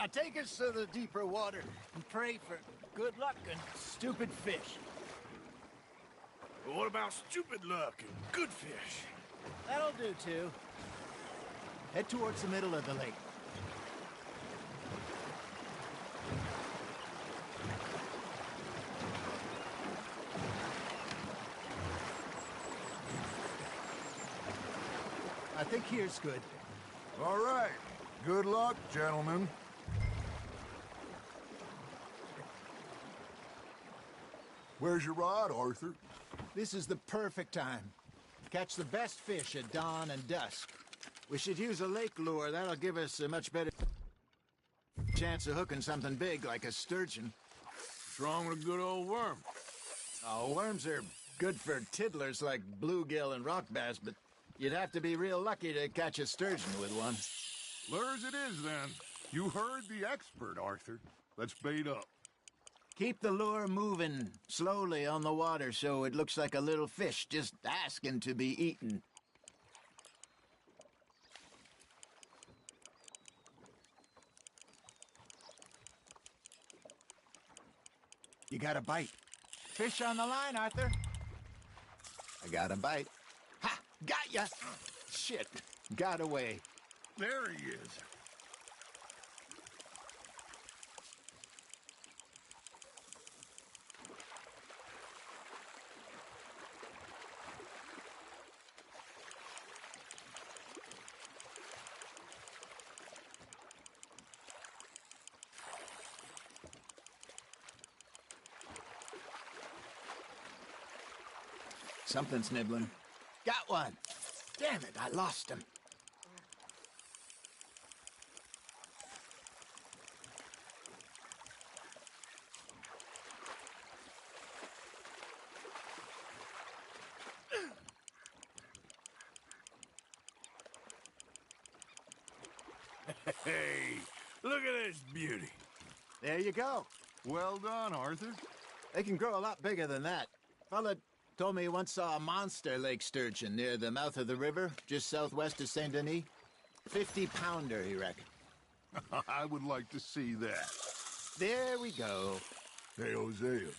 Now take us to the deeper water and pray for good luck and stupid fish. But what about stupid luck and good fish? That'll do, too. Head towards the middle of the lake. I think here's good. All right. Good luck, gentlemen. Where's your rod, Arthur? This is the perfect time. Catch the best fish at dawn and dusk. We should use a lake lure. That'll give us a much better chance of hooking something big like a sturgeon. What's wrong with a good old worm? Oh, worms are good for tiddlers like bluegill and rock bass, but you'd have to be real lucky to catch a sturgeon with one. Lures it is, then. You heard the expert, Arthur. Let's bait up. Keep the lure moving slowly on the water so it looks like a little fish just asking to be eaten. You got a bite. Fish on the line, Arthur. I got a bite. Ha! Got ya! Shit. Got away. There he is. Something's nibbling. Got one! Damn it, I lost him. Hey, look at this beauty. There you go. Well done, Arthur. They can grow a lot bigger than that. Fella told me he once saw a monster lake sturgeon near the mouth of the river, just southwest of Saint Denis. 50-pounder, he reckoned. I would like to see that. There we go. Hey, Hosea, you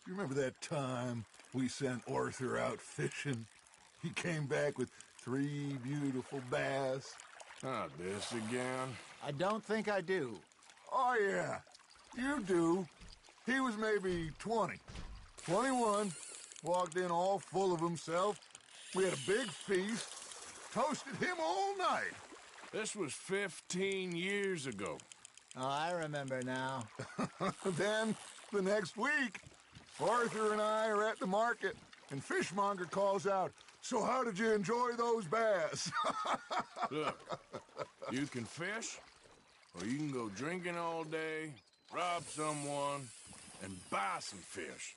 remember that time we sent Arthur out fishing? He came back with 3 beautiful bass. Not this again. I don't think I do. Oh, yeah, you do. He was maybe 20, 21, walked in all full of himself. We had a big feast, toasted him all night. This was 15 years ago. Oh, I remember now. Then, the next week, Arthur and I are at the market, and Fishmonger calls out, "So how did you enjoy those bass?" Look, you can fish, or you can go drinking all day, rob someone, and buy some fish.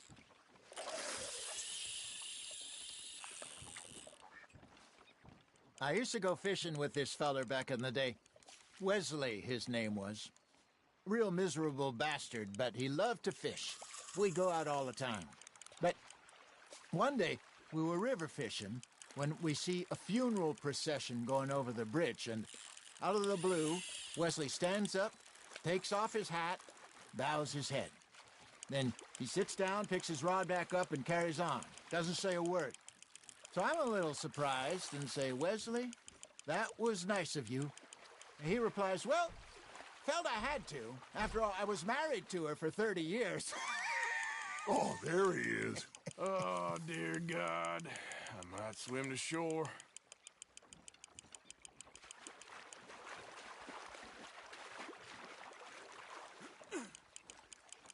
I used to go fishing with this feller back in the day. Wesley, his name was. Real miserable bastard, but he loved to fish. We'd go out all the time. But one day, we were river fishing when we see a funeral procession going over the bridge, and out of the blue, Wesley stands up, takes off his hat, bows his head. Then he sits down, picks his rod back up, and carries on. Doesn't say a word. So I'm a little surprised and say, "Wesley, that was nice of you." And he replies, "Well, felt I had to. After all, I was married to her for 30 years. Oh, there he is. Oh, dear God. I might swim to shore.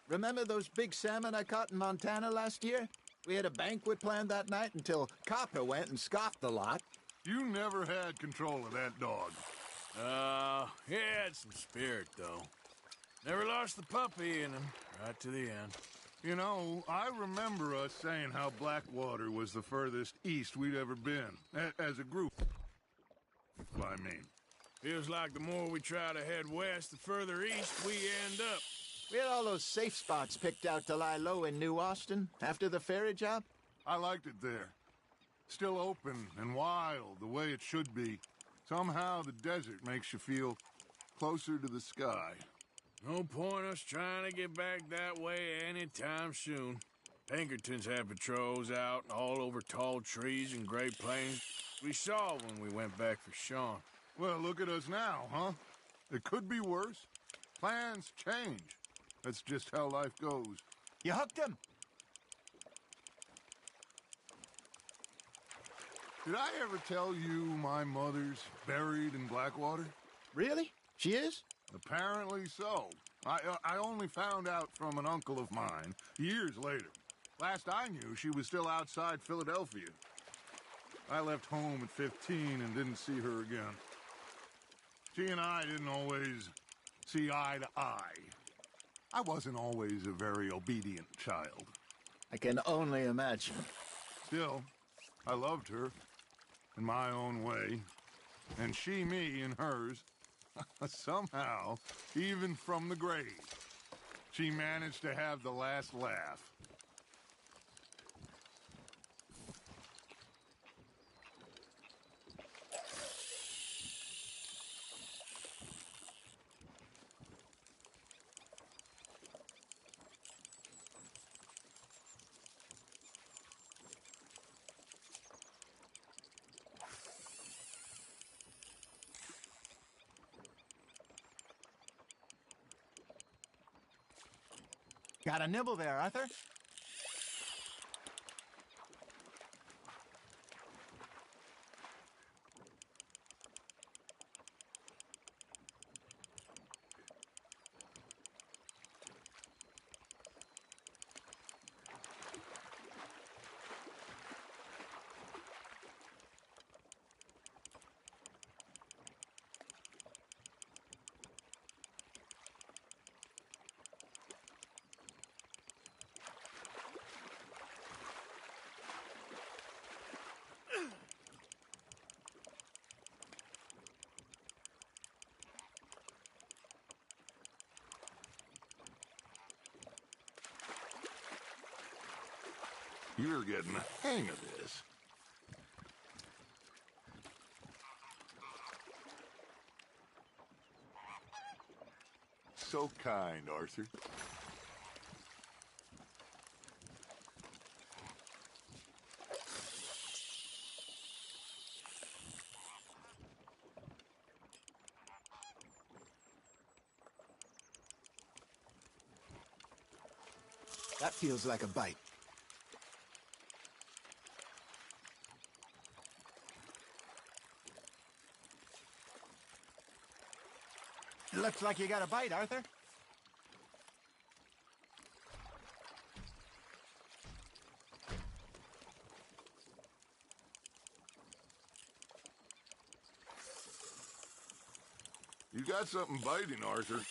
Remember those big salmon I caught in Montana last year? We had a banquet planned that night until Copper went and scoffed the lot. You never had control of that dog. He had some spirit, though. Never lost the puppy in him, right to the end. You know, I remember us saying how Blackwater was the furthest east we'd ever been, as a group. I mean. Feels like the more we try to head west, the further east we end up. We had all those safe spots picked out to lie low in New Austin after the ferry job. I liked it there. Still open and wild, the way it should be. Somehow the desert makes you feel closer to the sky. No point us trying to get back that way anytime soon. Pinkertons had patrols out all over tall trees and Great Plains. We saw when we went back for Sean. Well, look at us now, huh? It could be worse. Plans change. That's just how life goes. You hooked him? Did I ever tell you my mother's buried in Blackwater? Really? She is? Apparently so. I only found out from an uncle of mine years later. Last I knew, she was still outside Philadelphia. I left home at 15 and didn't see her again. She and I didn't always see eye to eye. I wasn't always a very obedient child. I can only imagine. Still, I loved her in my own way, and she me in hers. Somehow, even from the grave, she managed to have the last laugh. Got a nibble there, Arthur? You're getting the hang of this. So kind, Arthur. That feels like a bite. It looks like you got a bite, Arthur. You got something biting, Arthur.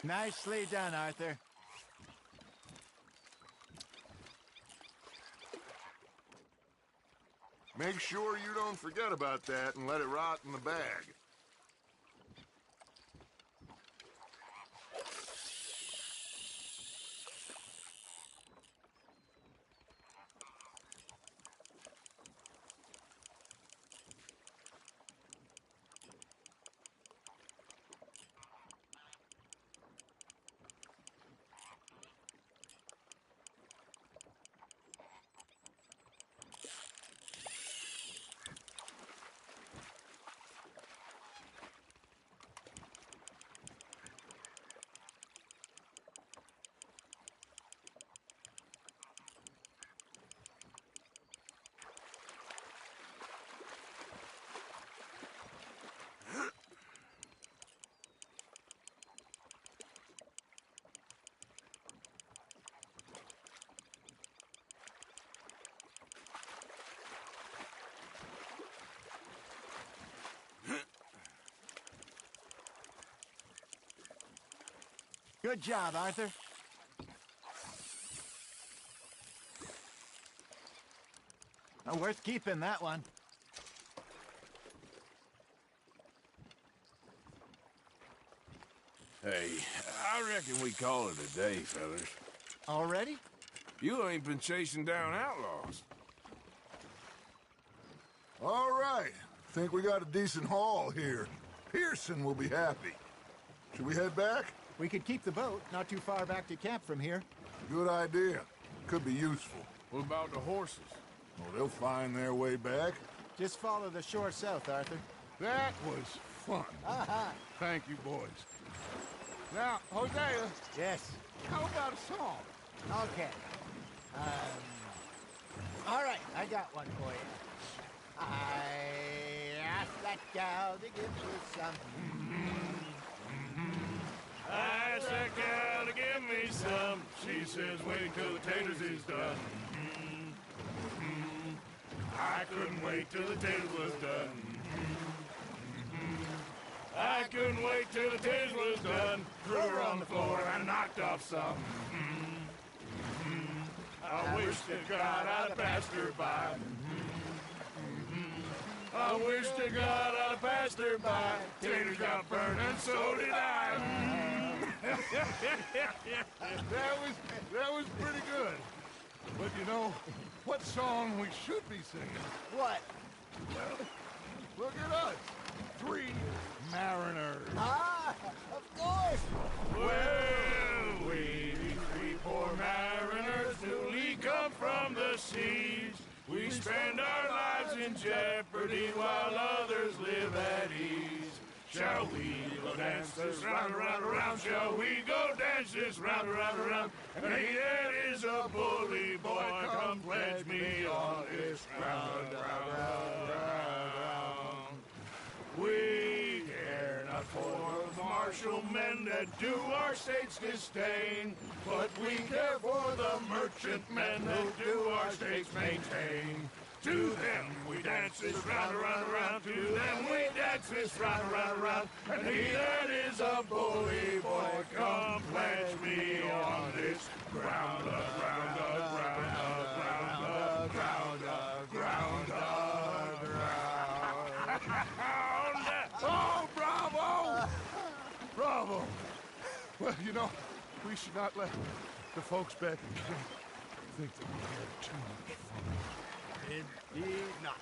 Nicely done, Arthur. Make sure you don't forget about that and let it rot in the bag. Good job, Arthur. Worth keeping, that one. Hey, I reckon we call it a day, fellas. Already? You ain't been chasing down outlaws. All right. Think we got a decent haul here. Pearson will be happy. Should we head back? We could keep the boat, not too far back to camp from here. Good idea. Could be useful. What about the horses? Well, they'll find their way back. Just follow the shore south, Arthur. That was fun. Thank you, boys. Now, Hosea, Yes. how about a song? Okay. All right, I got one for you. I asked that gal to give me some. I asked that gal to give me some. She says, wait till the taters is done. I couldn't wait till the taters was done. I couldn't wait till the taters was done. Threw her on the floor and I knocked off some. I wish to God I'd passed her by. I wish to God I'd passed her by. Taters got burned and so did I. That was pretty good. But you know, what song we should be singing? What? Well, look at us. 3 mariners. Ah, of course. Well, we 3 poor mariners newly come from the seas. We spend our lives in jeopardy while others live at ease. Shall we go dance this round, around, around? Shall we go dance this round, around, around? And he that is a bully boy, come pledge me on this round, round, round, round. We care not for the martial men that do our states disdain, but we care for the merchant men that do our states maintain. To them we dance this round, around, around. To them we dance this round, around, around. And he that is a bully boy, come pledge me on this ground, ground, ground, ground, ground, ground, ground. Oh, bravo! Bravo! Well, you know, we should not let the folks back in camp think that we had too much fun. Indeed not.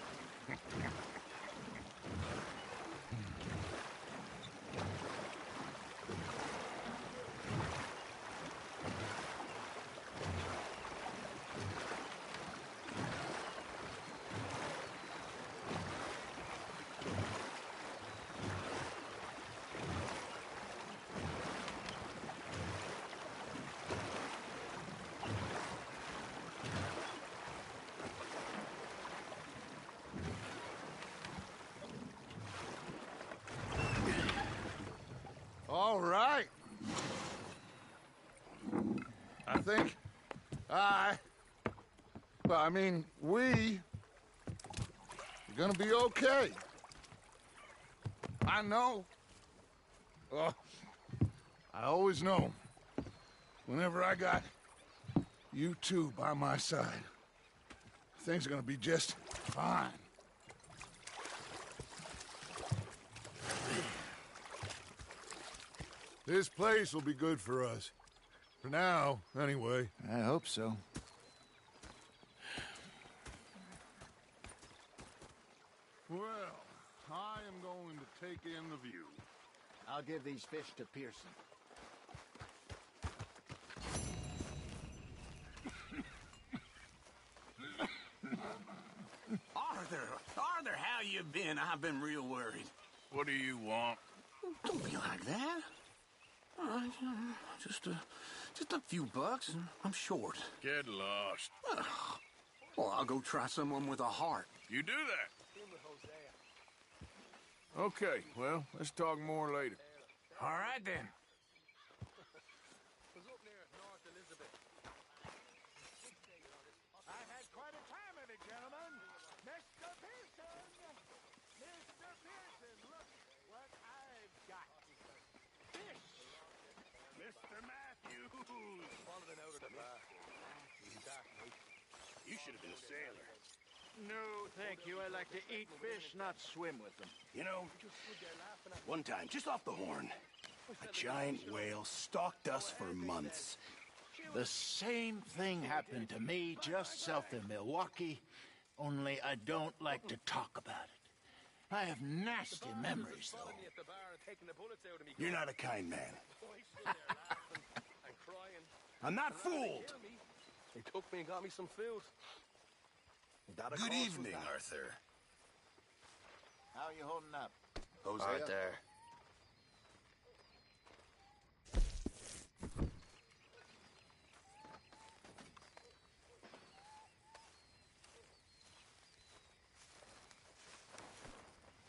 All right. I think we are gonna be okay. I know. I always know. Whenever I got you two by my side, things are gonna be just fine. This place will be good for us. For now, anyway. I hope so. Well, I am going to take in the view. I'll give these fish to Pearson. Arthur, how you been? I've been real worried. What do you want? Don't be like that. Just a few bucks, and I'm short. Get lost. Well, I'll go try someone with a heart. You do that. Okay, well, let's talk more later. All right, then. I had quite a time of it, gentlemen. Mr. Pearson! Mr. Pearson, look what I've got. Fish! Mr. Man! You should have been a sailor. No, thank you. I like to eat fish, not swim with them. You know, one time, just off the horn, a giant whale stalked us for months. The same thing happened to me just south of Milwaukee, only I don't like to talk about it. I have nasty memories, though. You're not a kind man. I'm not fooled. He took me and got me some food. Good evening, Arthur. How are you holding up? Hosea? Right there.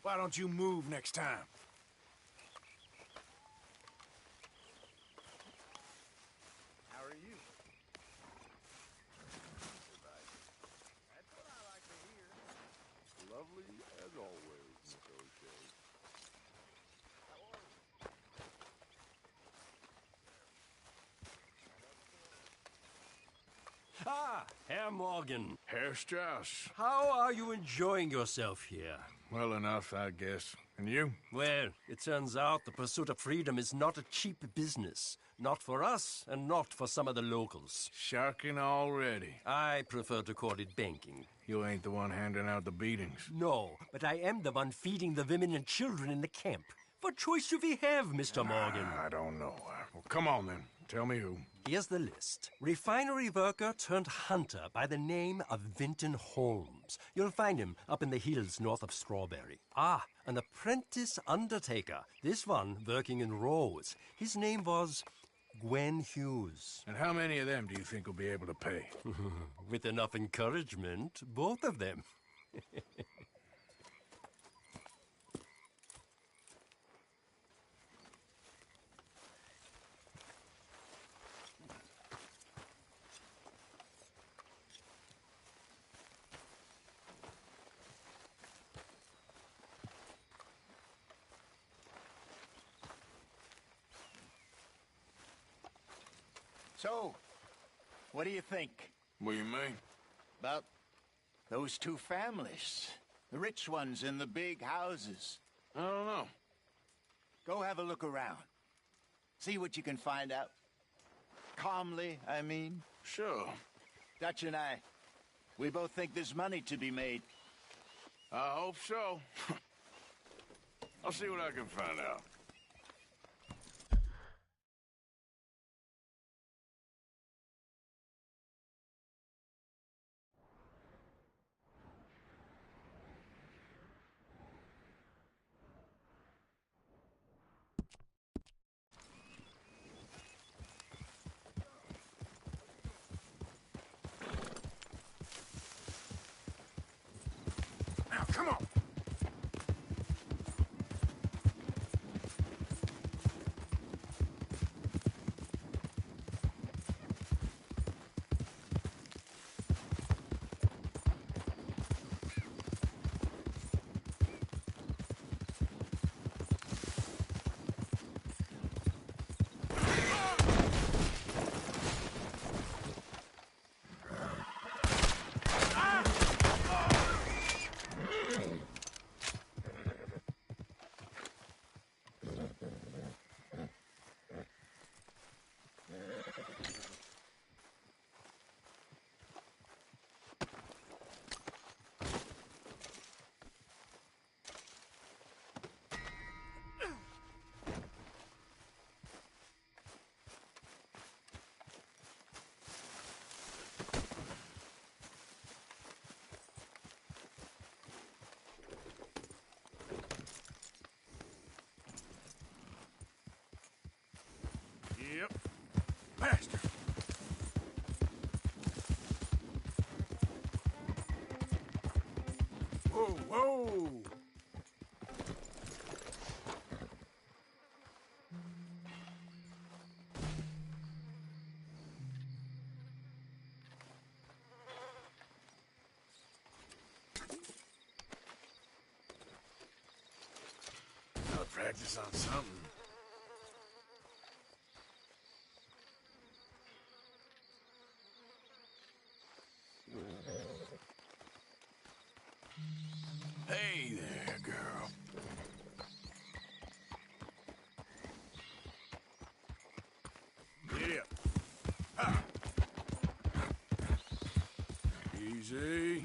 Why don't you move next time? How are you? Lovely as always, Miss O'Shea. Ah, Herr Morgan. Herr Strauss. How are you enjoying yourself here? Well enough, I guess. And you? Well, it turns out the pursuit of freedom is not a cheap business. Not for us, and not for some of the locals. Sharking already. I prefer to call it banking. You ain't the one handing out the beatings. No, but I am the one feeding the women and children in the camp. What choice do we have, Mr. Morgan? I don't know. Well, come on then. Tell me who. Here's the list. Refinery worker turned hunter by the name of Vinton Holmes. You'll find him up in the hills north of Strawberry. Ah, an apprentice undertaker. This one working in Rhodes. His name was Gwen Hughes. And how many of them do you think will be able to pay? With enough encouragement, both of them. So, what do you think What do you mean? about those two families? The rich ones in the big houses. I don't know. Go have a look around. See what you can find out. Calmly, I mean. Sure. Dutch and I, we both think there's money to be made. I hope so. I'll see what I can find out. Now, come on! Yep. Bastard! Whoa, whoa! I'll practice on something. Easy.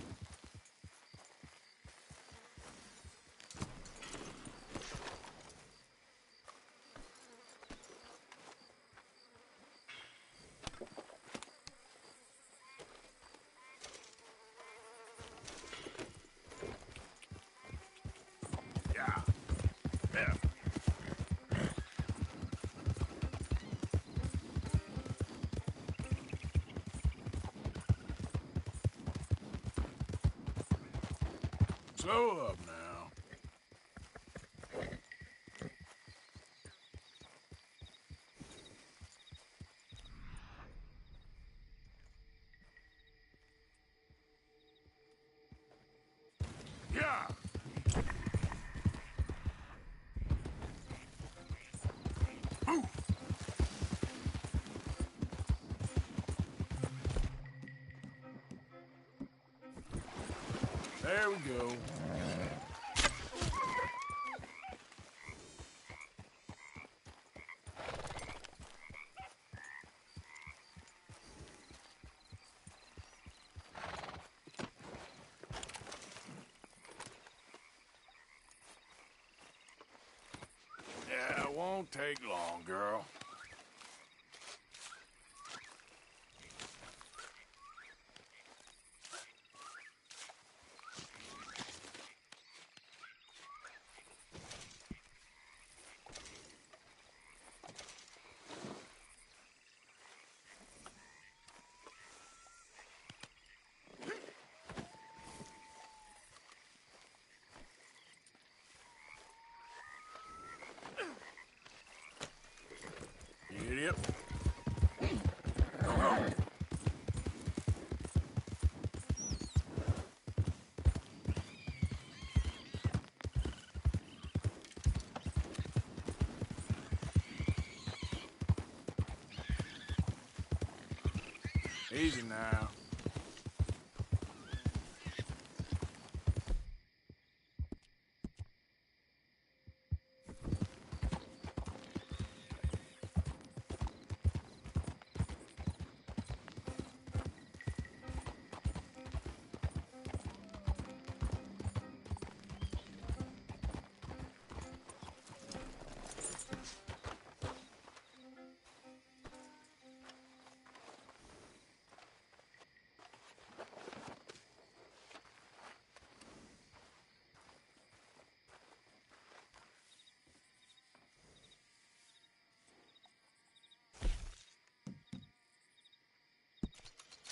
Yeah. Yeah. Slow up now. Yeah. Ooh. There we go. Yeah, it won't take long, girl. Idiot. Easy now.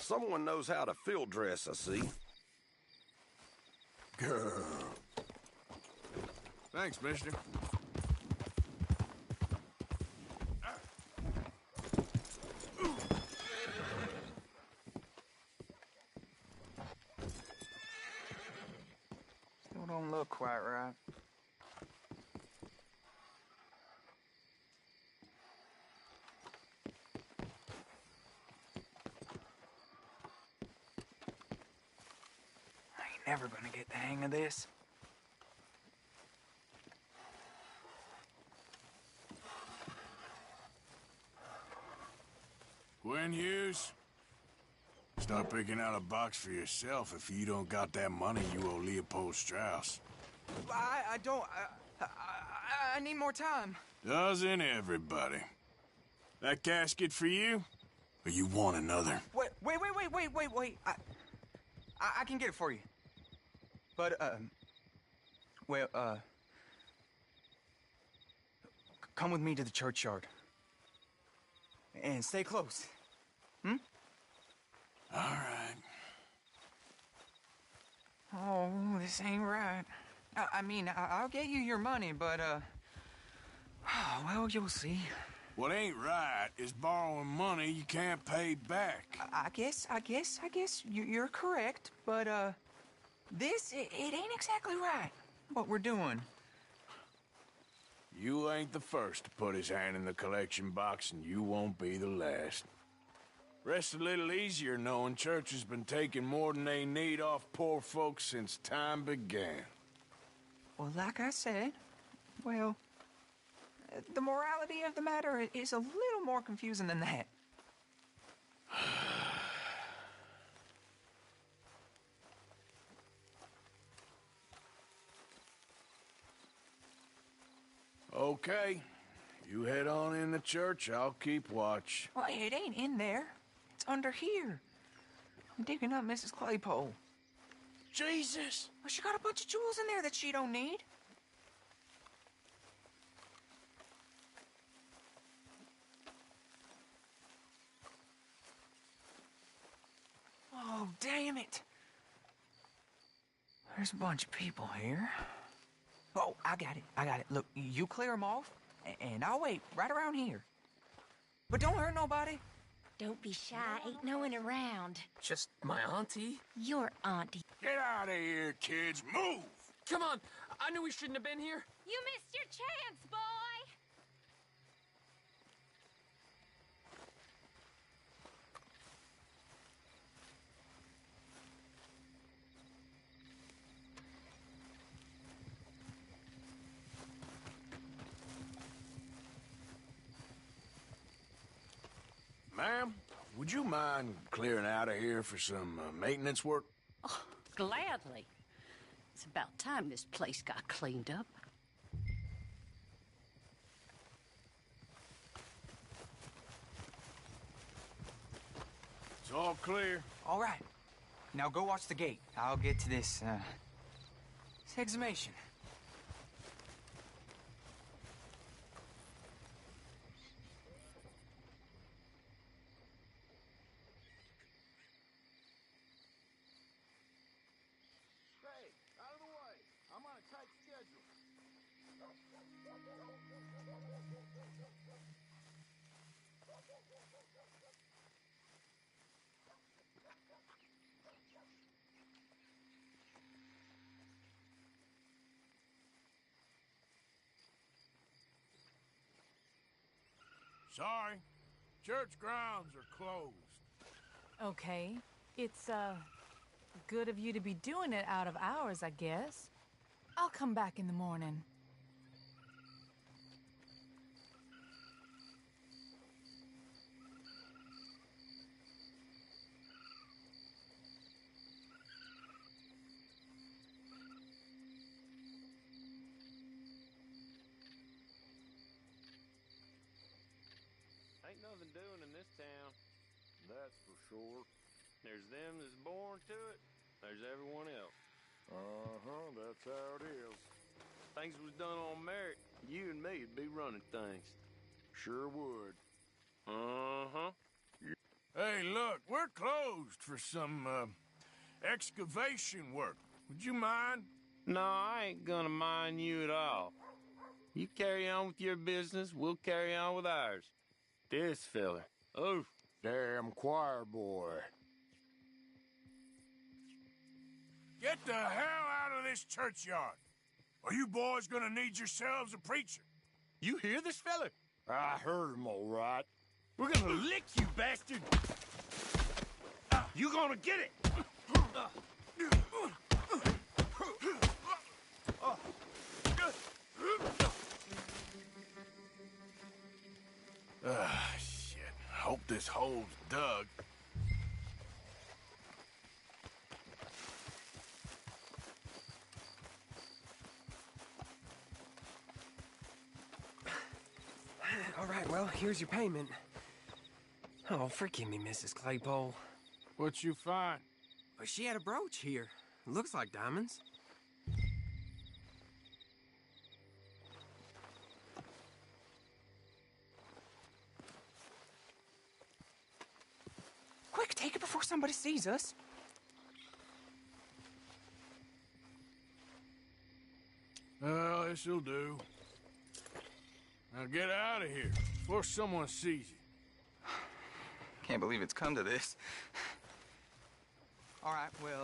Someone knows how to field dress, I see. Girl. Thanks, mister. Still don't look quite right. I ain't never gonna get the hang of this. Gwen Hughes? Start picking out a box for yourself if you don't got that money you owe Leopold Strauss. I don't. I need more time. Doesn't everybody? That casket for you? Or you want another? Wait. I can get it for you. But, come with me to the churchyard. And stay close. Hmm? All right. Oh, this ain't right. I mean, I'll get you your money, but, well, you'll see. What ain't right is borrowing money you can't pay back. I guess you're correct, but, this, it ain't exactly right, what we're doing. You ain't the first to put his hand in the collection box, and you won't be the last. Rest a little easier knowing church has been taking more than they need off poor folks since time began. Well, like I said, well, the morality of the matter is a little more confusing than that. Okay. You head on in the church, I'll keep watch. Well, it ain't in there. It's under here. I'm digging up Mrs. Claypole. Jesus! Well, she got a bunch of jewels in there that she don't need. Oh, damn it. There's a bunch of people here. Oh, I got it. Look, you clear them off, and I'll wait right around here. But don't hurt nobody. Don't be shy, ain't no one around. Just my auntie? Your auntie. Get out of here, kids. Move! Come on! I knew we shouldn't have been here. You missed your chance, boy! Ma'am, would you mind clearing out of here for some maintenance work? Oh, gladly. It's about time this place got cleaned up. It's all clear. All right. Now go watch the gate. I'll get to this exhumation. Hey, out of the way. I'm on a tight schedule. Sorry. Church grounds are closed. Okay. It's, good of you to be doing it out of hours, I guess. I'll come back in the morning. Ain't nothing doing in this town. That's for sure. There's them that's born to it. There's everyone else. Uh-huh, that's how it is. Things was done on merit. You and me'd be running things. Sure would. Uh-huh. Hey, look, we're closed for some, excavation work. Would you mind? No, I ain't gonna mind you at all. You carry on with your business, we'll carry on with ours. This fella. Oh, Damn choir boy. Get the hell out of this churchyard. Or you boys gonna need yourselves a preacher. you hear this fella? I heard him all right. We're gonna lick you, bastard! You gonna get it! Shit. Hope this hole's dug. All right, well, here's your payment. Oh, forgive me, Mrs. Claypole. What you find? But she had a brooch here. Looks like diamonds. Quick, take it before somebody sees us. Well, this'll do. Now get out of here before someone sees you. Can't believe it's come to this. All right, well,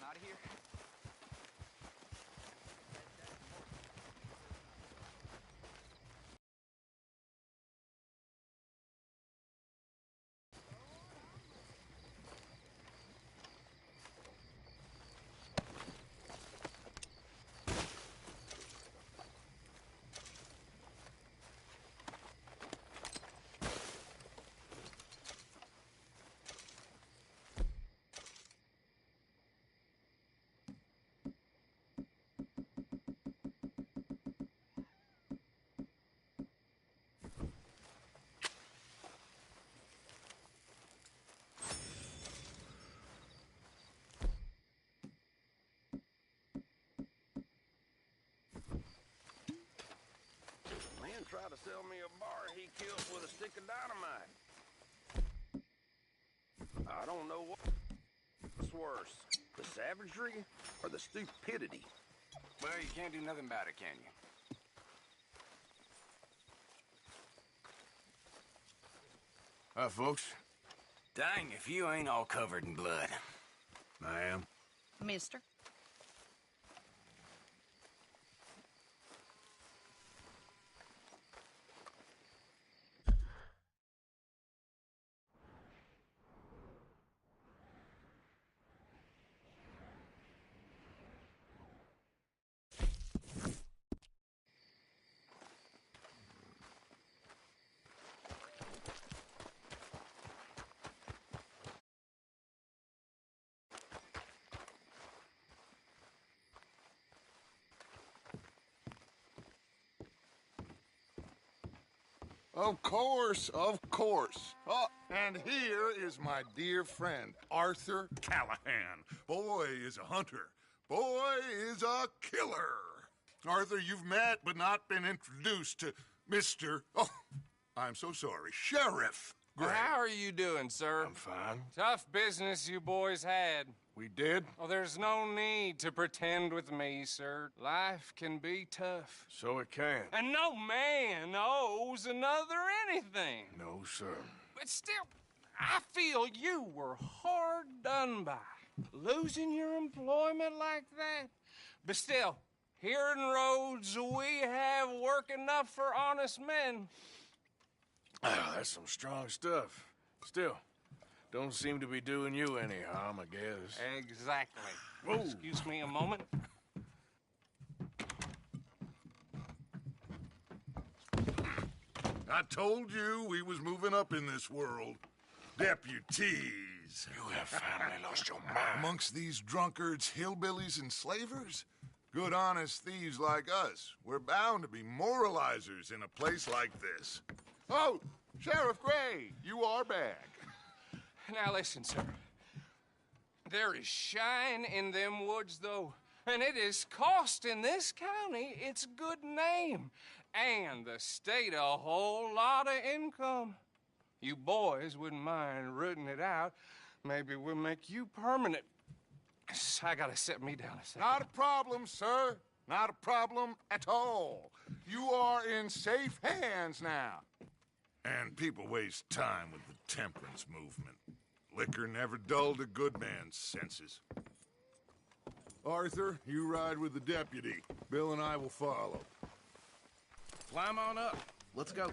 out of here. try to sell me a bar he killed with a stick of dynamite. I don't know what's worse, the savagery or the stupidity. Well, you can't do nothing about it, can you? Hi, folks. Dang if you ain't all covered in blood. I am. Mister? Of course, of course. Oh, and here is my dear friend, Arthur Callahan. Boy is a hunter. Boy is a killer. Arthur, you've met but not been introduced to Mr. Oh, I'm so sorry, Sheriff Gray. How are you doing, sir? I'm fine. Tough business you boys had. We did? Oh, there's no need to pretend with me, sir. Life can be tough. So it can. And no man owes another anything. No, sir. But still, I feel you were hard done by. Losing your employment like that. But still, here in Rhodes, we have work enough for honest men. Oh, that's some strong stuff. Still, don't seem to be doing you any harm, I guess. Exactly. Whoa. Excuse me a moment. I told you we was moving up in this world. Deputies. You have finally lost your mind. Amongst these drunkards, hillbillies, and slavers? Good, honest thieves like us. We're bound to be moralizers in a place like this. Oh, Sheriff Gray, you are back. Now listen, sir. There is shine in them woods, though, and it is costing this county its good name and the state a whole lot of income. You boys wouldn't mind rooting it out. Maybe we'll make you permanent. I gotta sit me down a second. Not a problem, sir. Not a problem at all. You are in safe hands now. And people waste time with the temperance movement. Liquor never dulled a good man's senses. Arthur, you ride with the deputy. Bill and I will follow. Climb on up. Let's go.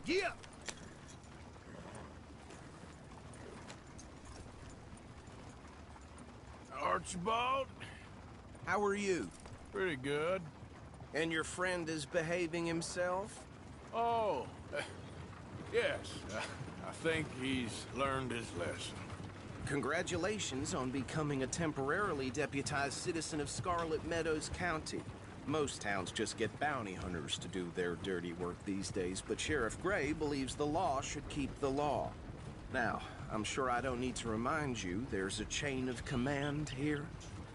Yeah! Archibald? How are you? Pretty good. And your friend is behaving himself? Oh, yes. I think he's learned his lesson. Congratulations on becoming a temporarily deputized citizen of Scarlet Meadows County. Most towns just get bounty hunters to do their dirty work these days, but Sheriff Gray believes the law should keep the law. Now, I'm sure I don't need to remind you there's a chain of command here.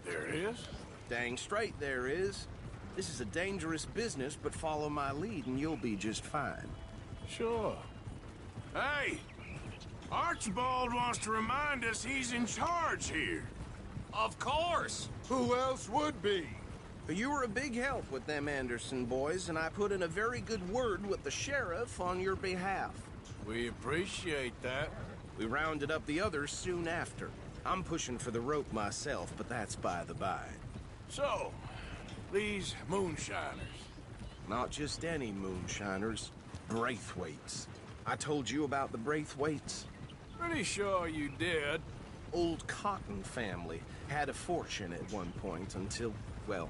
There is? Dang straight there is. This is a dangerous business, but follow my lead and you'll be just fine. Sure. Hey! Archibald wants to remind us he's in charge here. Of course! Who else would be? You were a big help with them Anderson boys, and I put in a very good word with the sheriff on your behalf. We appreciate that. We rounded up the others soon after. I'm pushing for the rope myself, but that's by the by. So, these moonshiners. Not just any moonshiners, Braithwaites. I told you about the Braithwaites? Pretty sure you did. Old Cotton family had a fortune at one point until, well,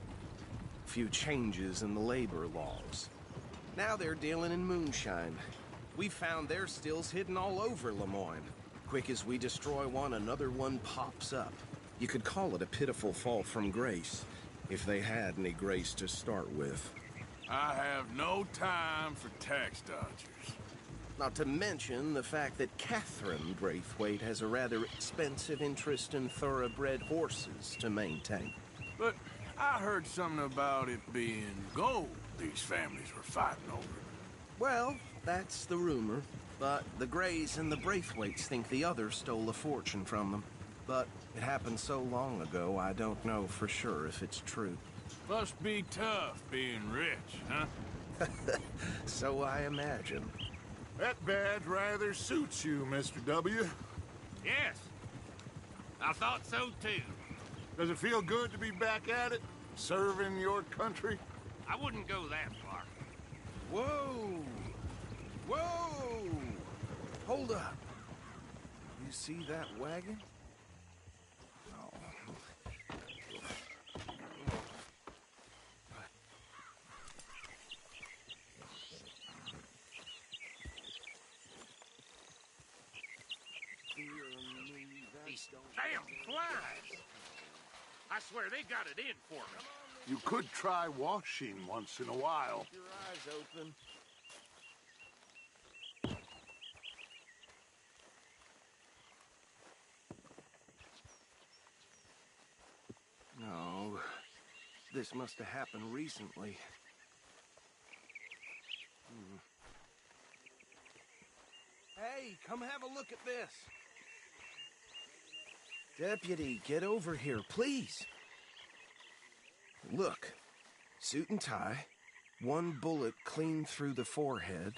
a few changes in the labor laws. Now they're dealing in moonshine. We found their stills hidden all over Lemoyne. Quick as we destroy one, another one pops up. You could call it a pitiful fall from grace, if they had any grace to start with. I have no time for tax dodgers. Not to mention the fact that Catherine Braithwaite has a rather expensive interest in thoroughbred horses to maintain. But I heard something about it being gold. these families were fighting over. Well, that's the rumor. But the Greys and the Braithwaites think the others stole a fortune from them. But it happened so long ago, I don't know for sure if it's true. Must be tough being rich, huh? So I imagine. That badge rather suits you, Mr. W. Yes. I thought so, too. Does it feel good to be back at it? Serving your country? I wouldn't go that far. Whoa! Whoa! Hold up. You see that wagon? Oh. These damn flies! I swear they got it in for me. You could try washing once in a while. Keep your eyes open. No, this must have happened recently. Hey, come have a look at this. Deputy, get over here, please. Look, suit and tie, one bullet clean through the forehead.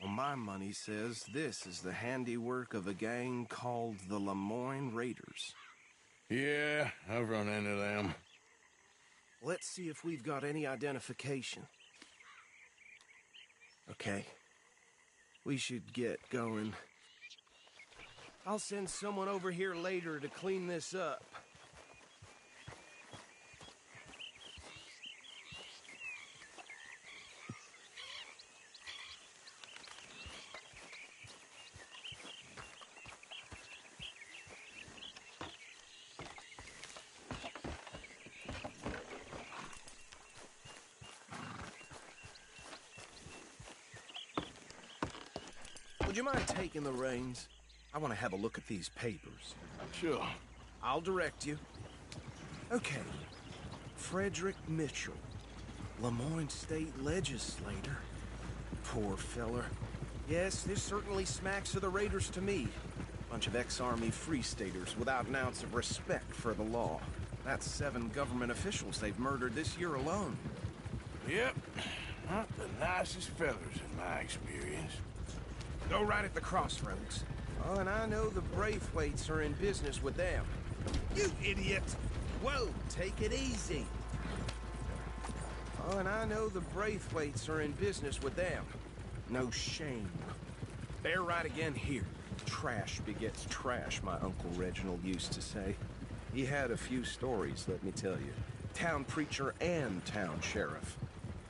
Well, my money says this is the handiwork of a gang called the Lemoyne Raiders. Yeah, I've run into them. Let's see if we've got any identification. Okay. We should get going. I'll send someone over here later to clean this up. Would you mind taking the reins? I want to have a look at these papers. Sure. I'll direct you. Okay. Frederick Mitchell, Lemoyne State Legislator. Poor feller. Yes, this certainly smacks of the Raiders to me. Bunch of ex-Army Free Staters without an ounce of respect for the law. That's 7 government officials they've murdered this year alone. Yep. Not the nicest fellas in my experience. Go right at the crossroads. Oh, and I know the Braithwaites are in business with them. You idiot! Whoa, take it easy. Oh, and I know the Braithwaites are in business with them. No shame. They're right again here. Trash begets trash, my Uncle Reginald used to say. He had a few stories, let me tell you. Town preacher and town sheriff.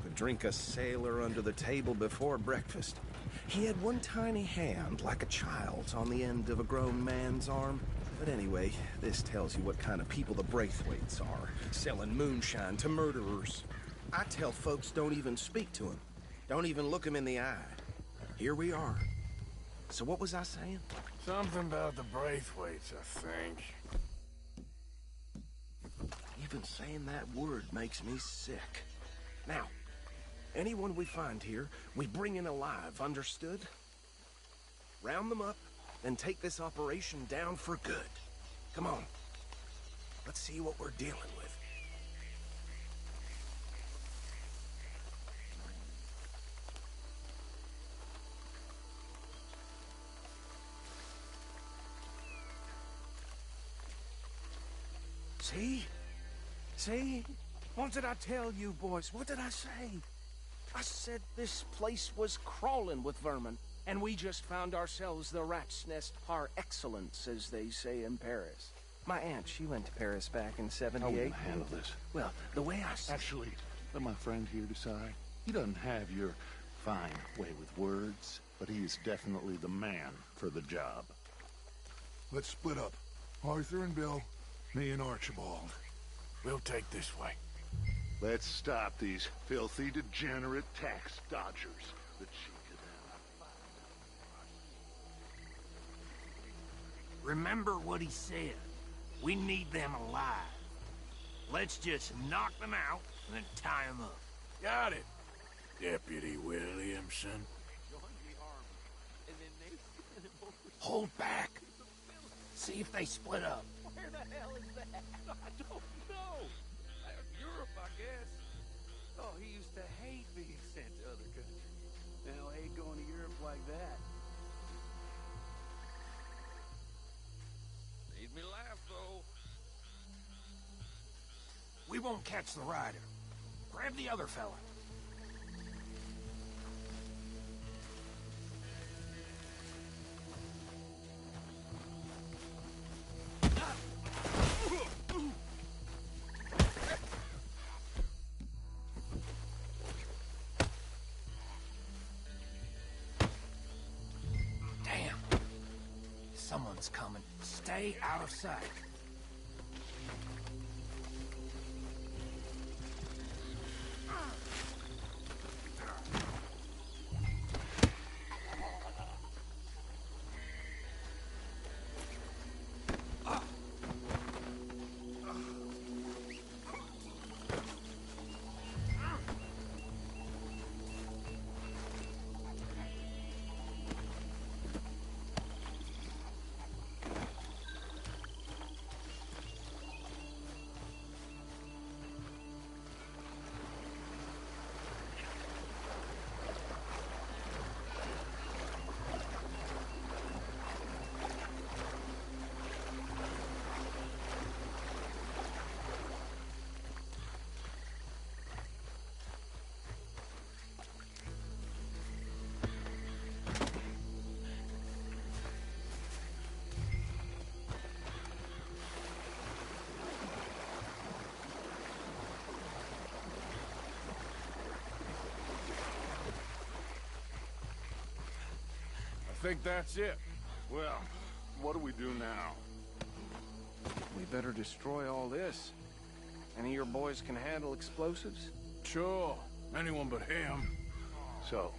Could drink a sailor under the table before breakfast. He had one tiny hand, like a child's, on the end of a grown man's arm. But anyway, this tells you what kind of people the Braithwaites are, selling moonshine to murderers. I tell folks don't even speak to him. Don't even look him in the eye. Here we are. So what was I saying? Something about the Braithwaites, I think. Even saying that word makes me sick. Now, anyone we find here, we bring in alive, understood? Round them up, then take this operation down for good. Come on. Let's see what we're dealing with. See? See? What did I tell you, boys? What did I say? I said this place was crawling with vermin, and we just found ourselves the rat's nest par excellence, as they say in Paris. My aunt, she went to Paris back in '78. How will you handle this? Well, the way I see... Actually, let my friend here decide. He doesn't have your fine way with words, but he is definitely the man for the job. Let's split up. Arthur and Bill, me and Archibald. We'll take this way. Let's stop these filthy, degenerate tax dodgers. The cheek of them. Remember what he said. We need them alive. Let's just knock them out and then tie them up. Got it. Deputy Williamson. Hold back. See if they split up. Where the hell is that? I don't know. Europe, I guess. Oh, he used to hate being sent to other countries. Hell, hate going to Europe like that. Made me laugh, though. We won't catch the rider. Grab the other fella. Someone's coming. Stay out of sight. I think that's it. Well, what do we do now? We better destroy all this. Any of your boys can handle explosives? Sure. Anyone but him. So,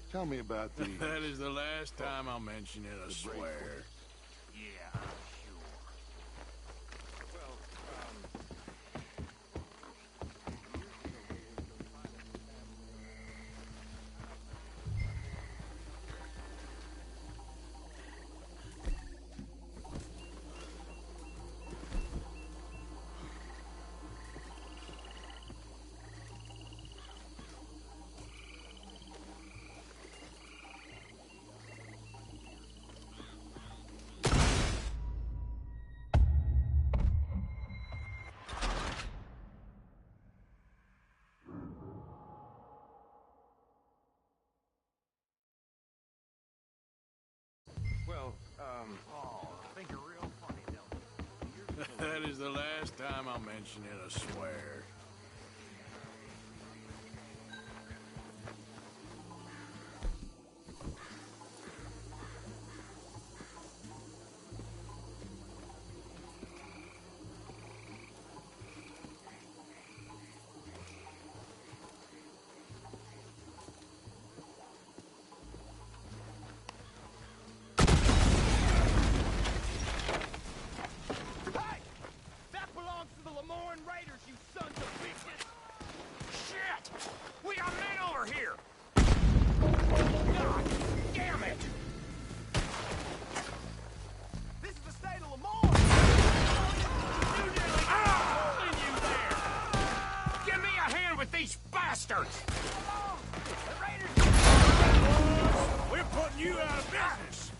tell me about the... That is the last time I'll mention it, I swear. Yeah, sure. Oh, I think you're real funny, don't you? That is the last time I'll mention it, I swear. Bastards! We're putting you out of business!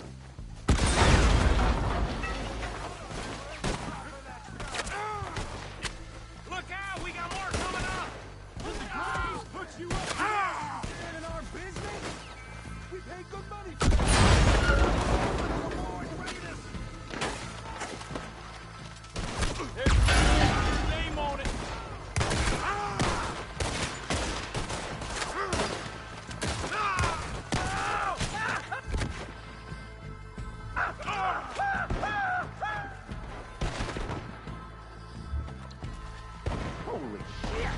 Look out! We got more coming up! Put you up here in our business? We pay good money for that! Name on it! Holy shit!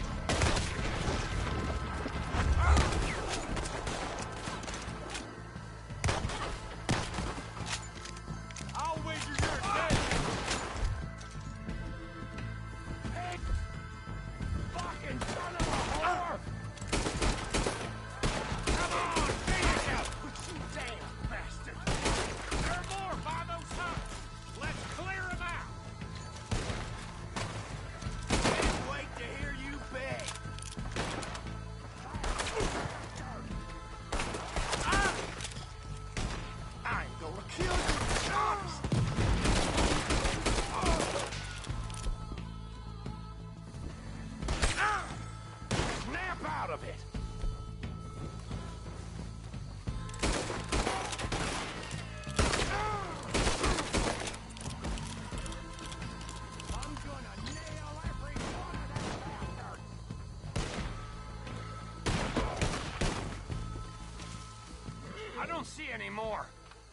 don't see any more.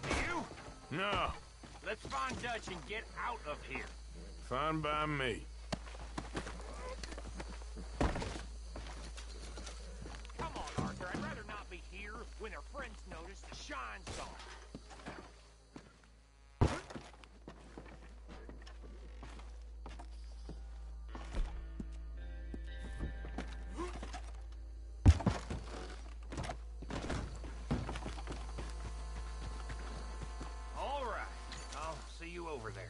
Do you? No. Let's find Dutch and get out of here. Fine by me. Come on, Arthur. I'd rather not be here when their friends notice the shine's gone. All right. I'll see you over there.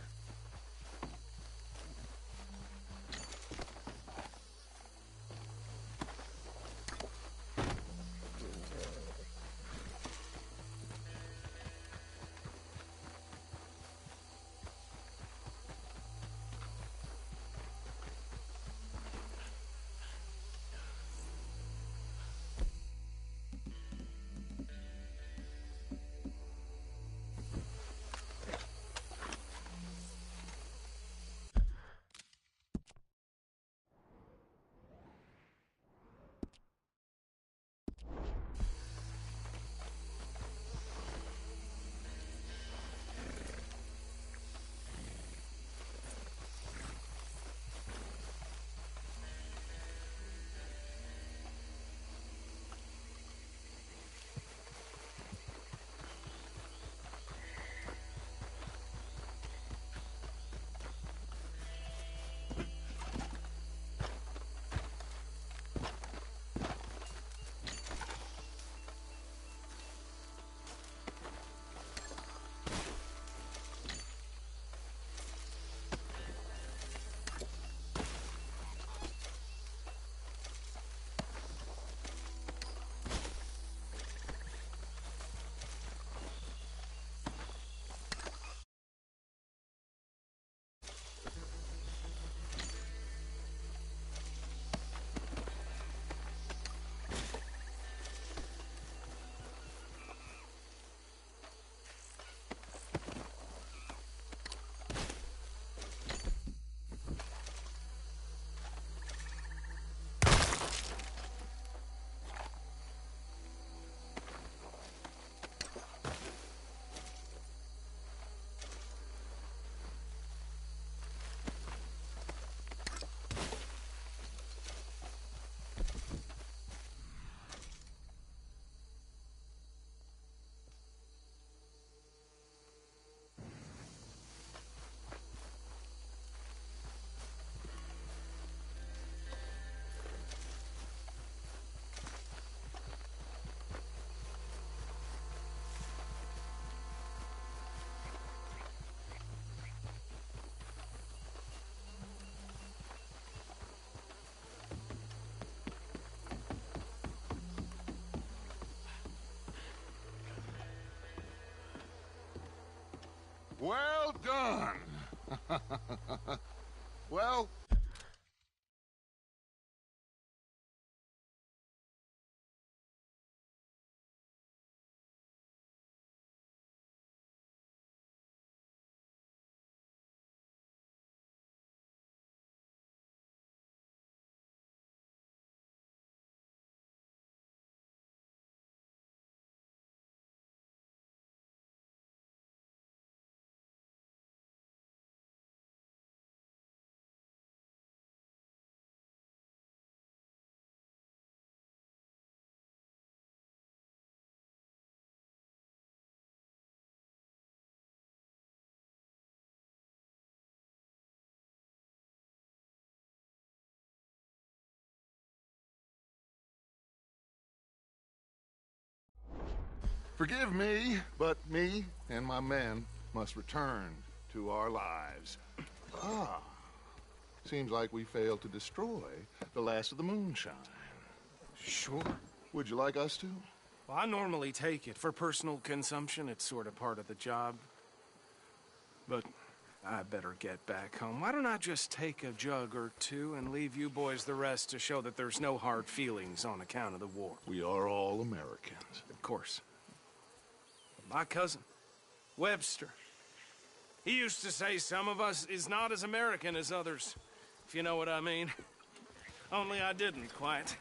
Well done. Well, forgive me, but me and my men must return to our lives. Ah, seems like we failed to destroy the last of the moonshine. Sure. Would you like us to? Well, I normally take it. For personal consumption, it's sort of part of the job. But I better get back home. Why don't I just take a jug or two and leave you boys the rest to show that there's no hard feelings on account of the war? We are all Americans. Of course. My cousin, Webster, he used to say some of us is not as American as others, if you know what I mean. Only I didn't quite.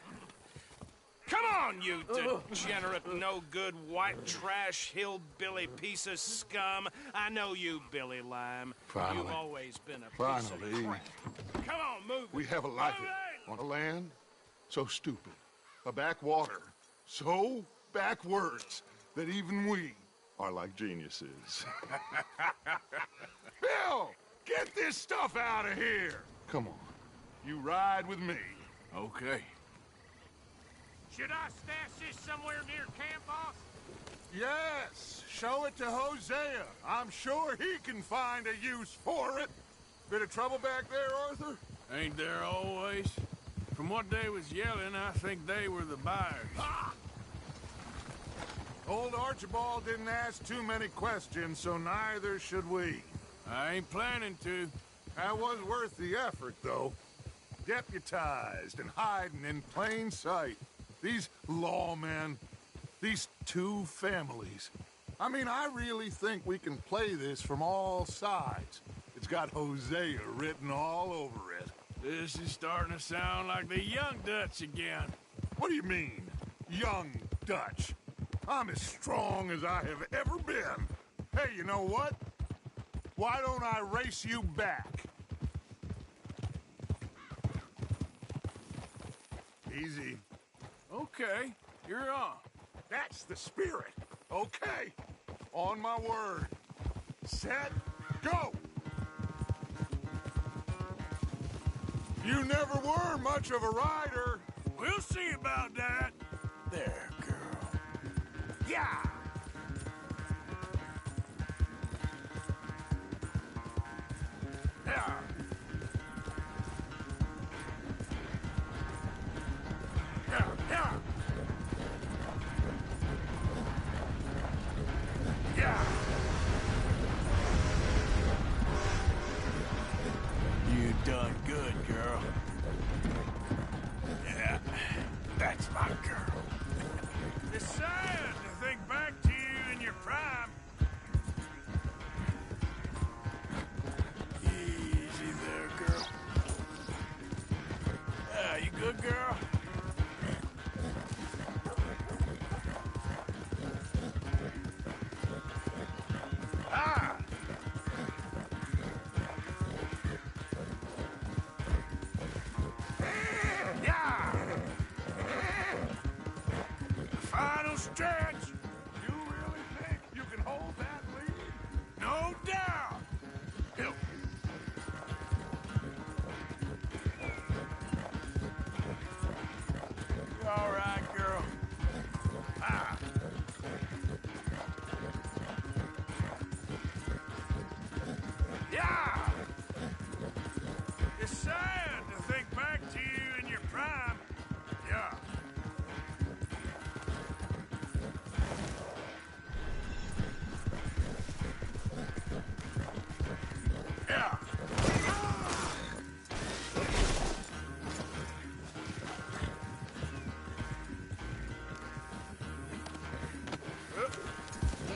Come on, you degenerate, no-good, white trash, hillbilly piece of scum. I know you, Billy Lime. Finally. You've always been a piece of Finally. crap. Come on, move it. We have a life here. On a land so stupid. A backwater so backwards that even we are like geniuses. Bill! Get this stuff out of here! Come on. You ride with me. Okay. Should I stash this somewhere near camp, boss? Yes, show it to Hosea. I'm sure he can find a use for it. Bit of trouble back there, Arthur? Ain't there always? From what they was yelling, I think they were the buyers. Ha! Old Archibald didn't ask too many questions, so neither should we. I ain't planning to. That was worth the effort, though. Deputized and hiding in plain sight. These lawmen, these two families. I mean, I really think we can play this from all sides. It's got Hosea written all over it. This is starting to sound like the Young Dutch again. What do you mean, Young Dutch? I'm as strong as I have ever been. Hey, you know what? Why don't I race you back? Easy. Okay, you're on. That's the spirit. Okay. On my word. Set, go! You never were much of a rider. We'll see about that. There, girl. Yeah! Yeah! Yeah! Yeah! Yeah! You done good, girl. Yeah, that's my girl. It's sad to think back to you in your prime. Easy there, girl. You good, girl? Ah! Yeah! Final stretch! You really think you can hold that lead? No doubt! Hill. You all right, girl? Ah! Yeah! It's sad to think back to you in your prime. Yeah. Yeah.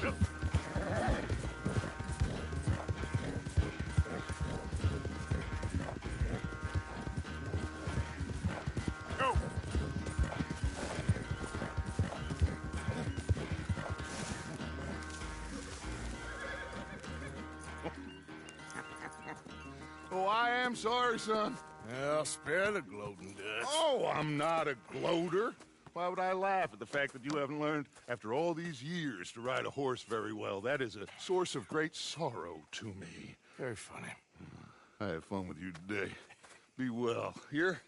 Go. Oh, I am sorry, son. Well, spare the gloating, Dutch. Oh, I'm not a gloater. Why would I laugh at the fact that you haven't learned, after all these years, to ride a horse very well? That is a source of great sorrow to me. Very funny. I had fun with you today. Be well. Here?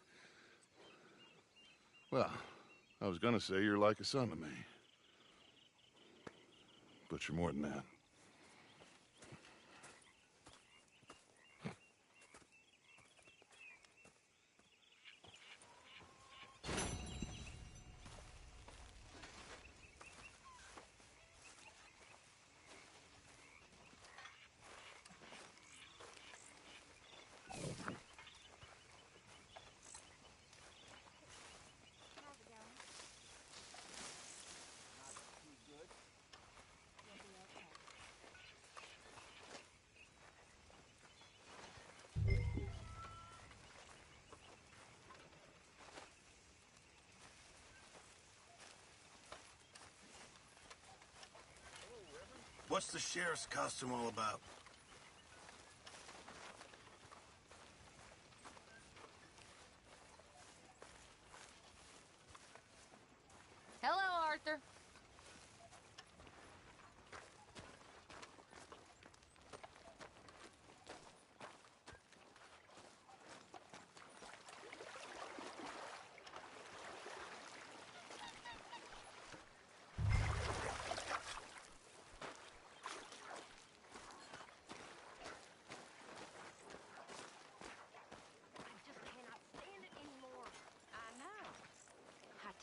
Well, I was gonna say you're like a son to me. But you're more than that. What's the sheriff's costume all about? Hello, Arthur.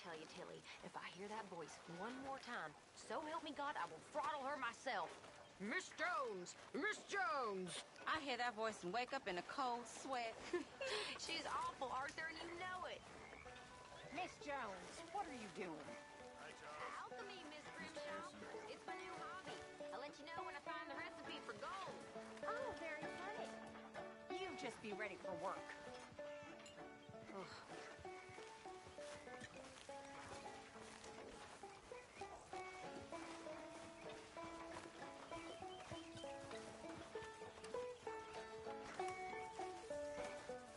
Tell you, Tilly, if I hear that voice one more time, so help me God, I will throttle her myself. Miss Jones! Miss Jones! I hear that voice and wake up in a cold sweat. She's awful, Arthur, and you know it. Miss Jones, what are you doing? Alchemy, Miss Grimshaw. It's my new hobby. I'll let you know when I find the recipe for gold. Oh, very funny. You just be ready for work. Ugh.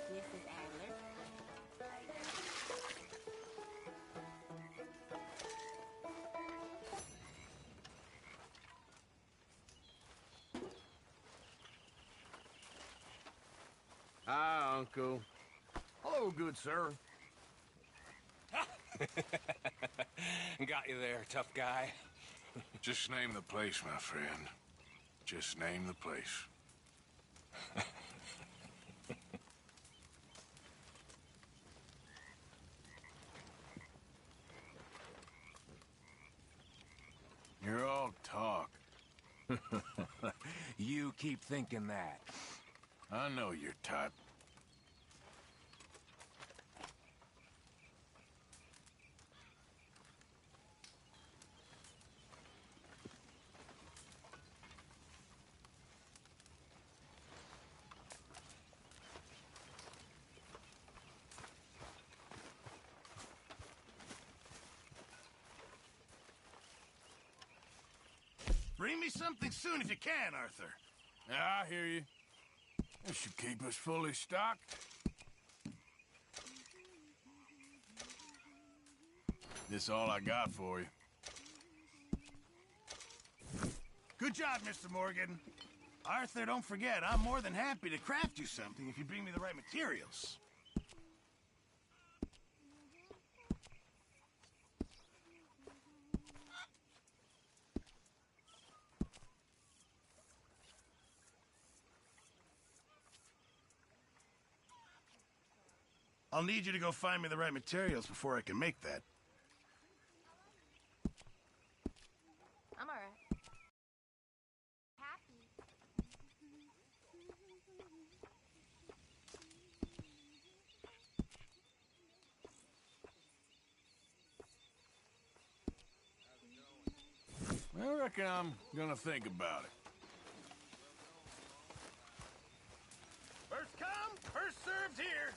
Mrs. Adler. Hi, Uncle. Hello, good sir. Got you there, tough guy. Just name the place, my friend. Just name the place. You're all talk. You keep thinking that. I know your type. Bring me something soon if you can, Arthur. I hear you. This should keep us fully stocked. This all I got for you. Good job, Mr. Morgan. Arthur, don't forget, I'm more than happy to craft you something if you bring me the right materials. I'll need you to go find me the right materials before I can make that. I'm all right. Happy. I reckon I'm gonna think about it. First come, first served here.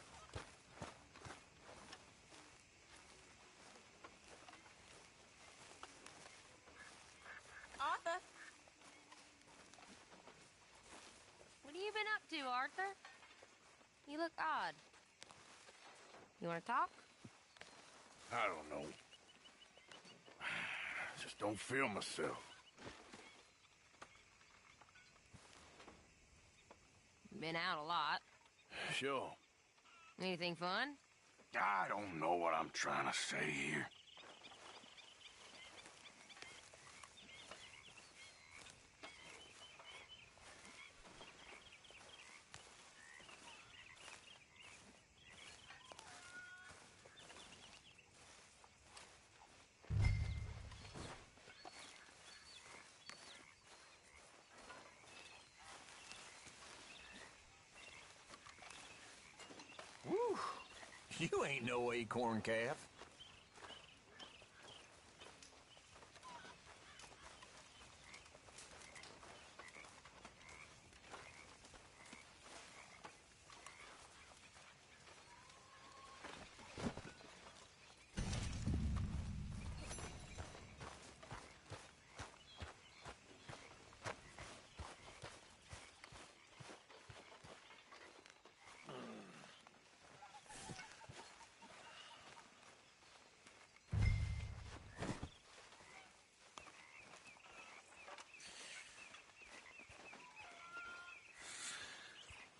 Arthur, What have you been up to, Arthur? You look odd. You want to talk? I don't know. Just don't feel myself. Been out a lot. Sure. Anything fun? I don't know what I'm trying to say here. Whew. You ain't no acorn calf.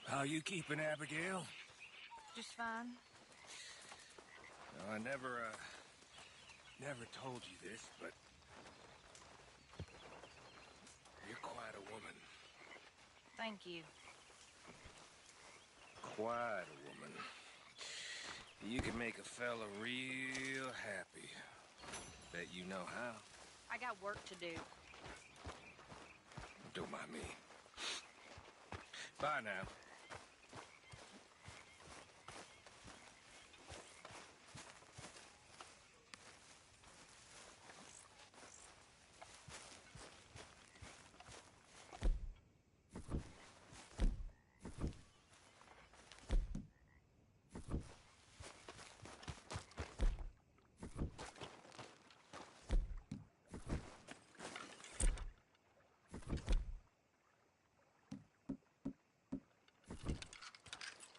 How you keeping, Abigail? Just fine. No, I never told you this, but you're quite a woman. Thank you. Quite a woman. You can make a fella real happy. Bet you know how. I got work to do. Don't mind me. Bye now.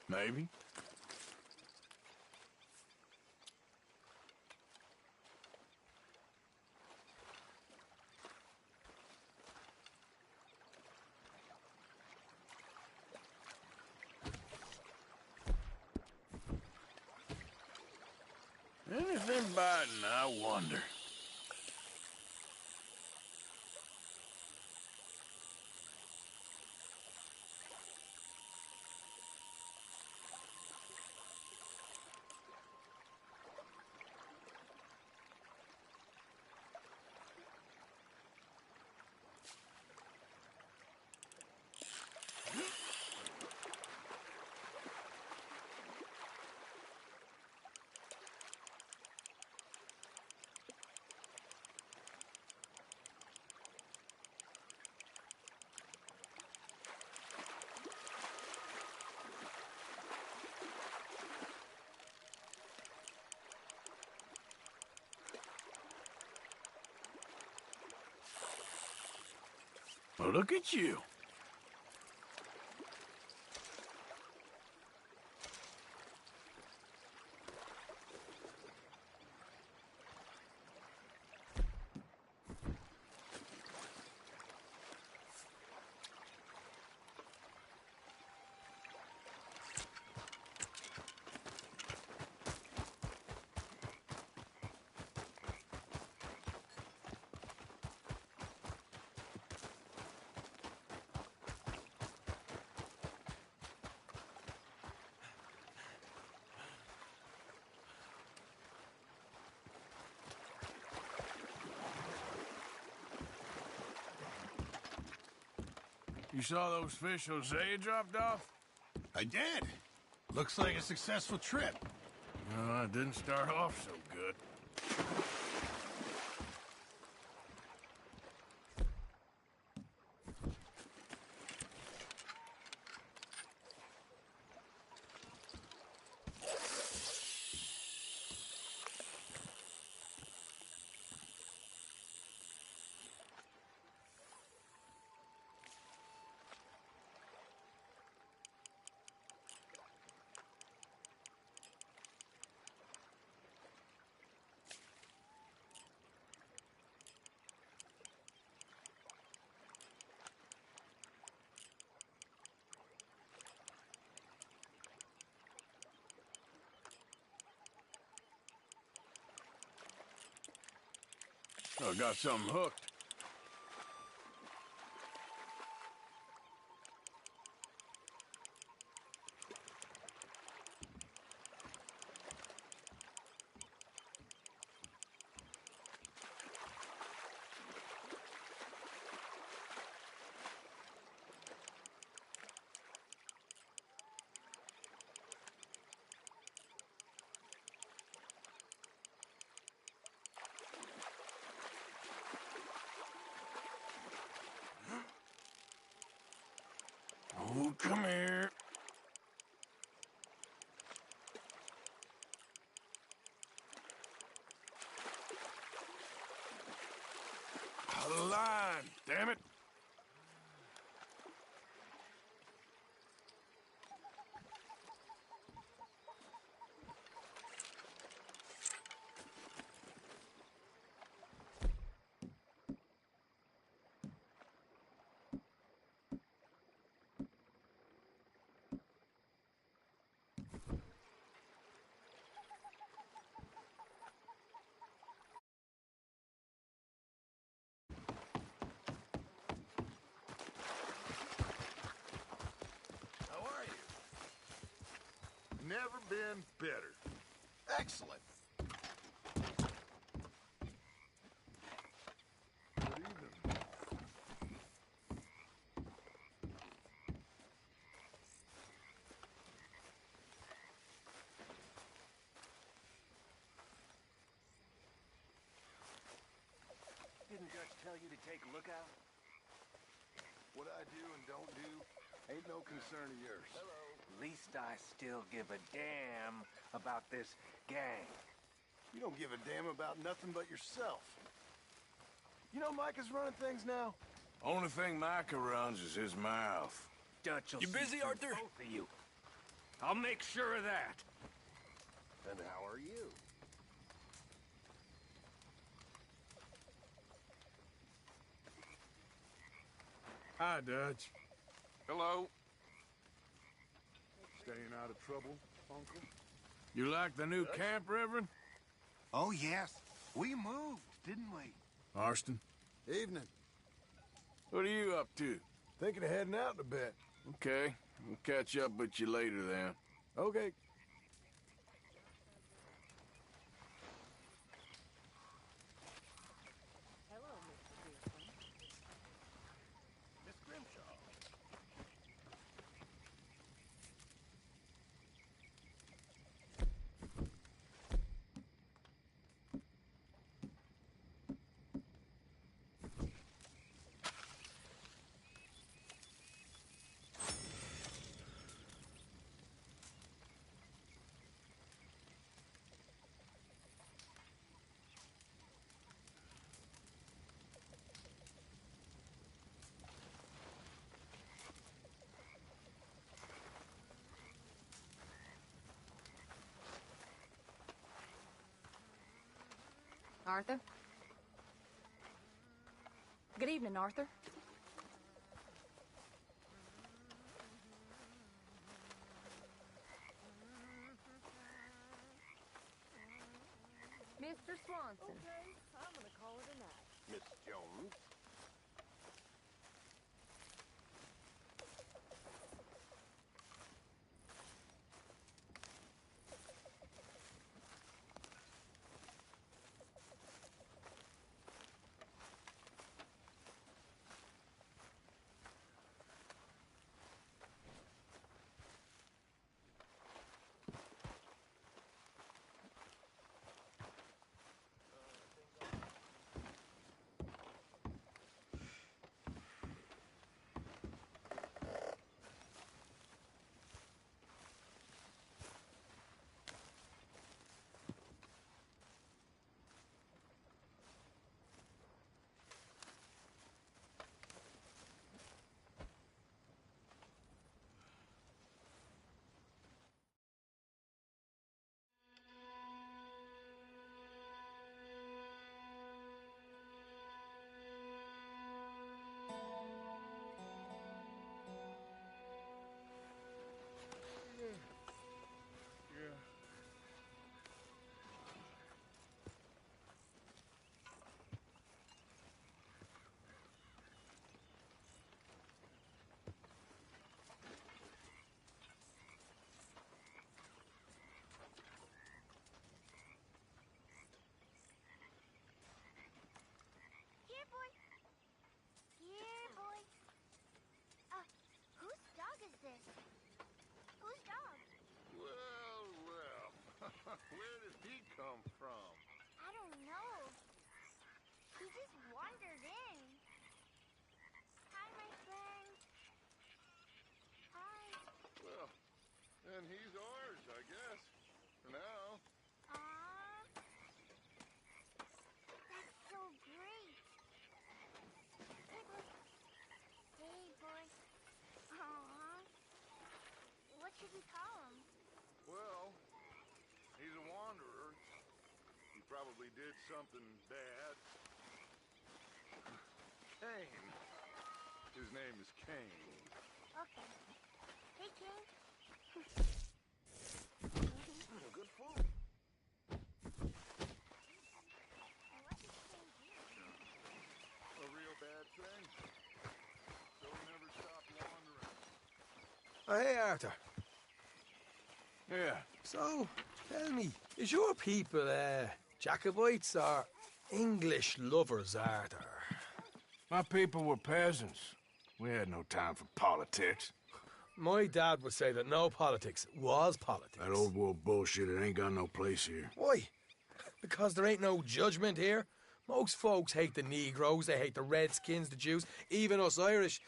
Maybe. Anything biting, I wonder. Well, look at you. You saw those fish Hosea dropped off? I did. Looks like a successful trip. No, it didn't start off so good. I got something hooked. Oh, come here. A line, damn it. never been better. Excellent. Good evening. Didn't Dutch tell you to take a look out? What I do and don't do ain't no concern of yours. At least I still give a damn about this gang. You don't give a damn about nothing but yourself. You know Micah's running things now? Only thing Micah runs is his mouth. Dutch will You busy, see through Arthur? both of you. I'll make sure of that. And how are you? Hi, Dutch. Hello. Staying out of trouble, Uncle? You like the new camp, Reverend? Oh, yes. We moved, didn't we? Marston, Evening. what are you up to? Thinking of heading out in a bit. Okay, we'll catch up with you later then. Okay. Hello, Mr. Pearson. Miss Grimshaw. Arthur? Good evening, Arthur. Mr. Swanson. Okay, I'm gonna call it a night. Miss Jones. Here, boy. Here, boy. Whose dog is this? Whose dog? Well, well. Where did he come from? I don't know. He just wandered in. Hi, my friend. Hi. Well, then he's ours, I guess. For now. Aw. That's so great. Hey, boy. Hey, boy. Aw. What should we call him? Well, he's a wanderer. He probably did something bad. Kane. His name is Kane. Okay. Hey, King. Good food. What did King do? A real bad thing. So he never stopped wandering. Oh, hey, Arthur. Yeah. So, tell me, is your people, Jacobites or English lovers, Arthur? My people were peasants. We had no time for politics. My dad would say that no politics was politics. That old world bullshit, it ain't got no place here. Why? Because there ain't no judgment here. Most folks hate the Negroes, they hate the Redskins, the Jews, even us Irish.